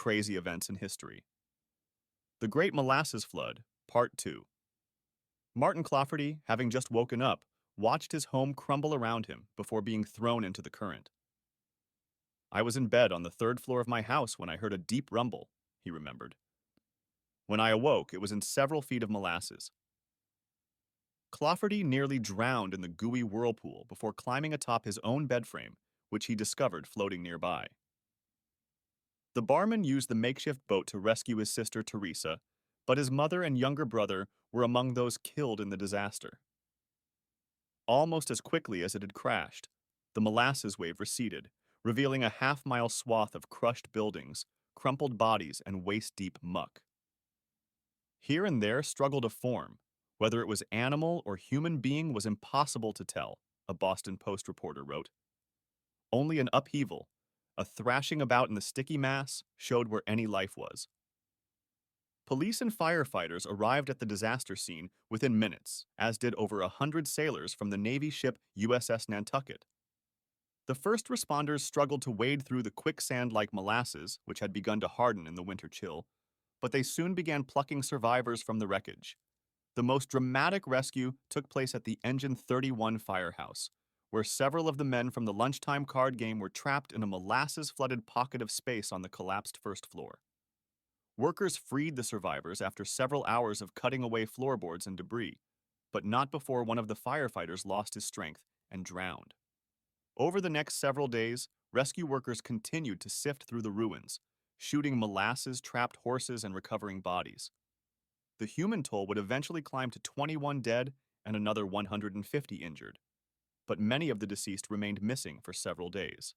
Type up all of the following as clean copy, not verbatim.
crazy events in history. The Great Molasses Flood, Part 2. Martin Clafferty, having just woken up, watched his home crumble around him before being thrown into the current. I was in bed on the third floor of my house when I heard a deep rumble, he remembered. When I awoke, it was in several feet of molasses. Clafferty nearly drowned in the gooey whirlpool before climbing atop his own bed frame, which he discovered floating nearby. The barman used the makeshift boat to rescue his sister Teresa, but his mother and younger brother were among those killed in the disaster. Almost as quickly as it had crashed, the molasses wave receded, revealing a half-mile swath of crushed buildings, crumpled bodies, and waist-deep muck. Here and there struggled a form. Whether it was animal or human being was impossible to tell, a Boston Post reporter wrote. Only an upheaval, a thrashing about in the sticky mass, showed where any life was. Police and firefighters arrived at the disaster scene within minutes, as did over 100 sailors from the Navy ship USS Nantucket. The first responders struggled to wade through the quicksand-like molasses, which had begun to harden in the winter chill, but they soon began plucking survivors from the wreckage. The most dramatic rescue took place at the Engine 31 firehouse, where several of the men from the lunchtime card game were trapped in a molasses-flooded pocket of space on the collapsed first floor. Workers freed the survivors after several hours of cutting away floorboards and debris, but not before one of the firefighters lost his strength and drowned. Over the next several days, rescue workers continued to sift through the ruins, shooting molasses, trapped horses, and recovering bodies. The human toll would eventually climb to 21 dead and another 150 injured, but many of the deceased remained missing for several days.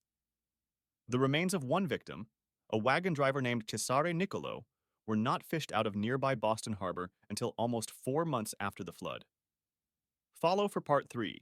The remains of one victim, a wagon driver named Cesare Niccolo, were not fished out of nearby Boston Harbor until almost 4 months after the flood. Follow for Part 3,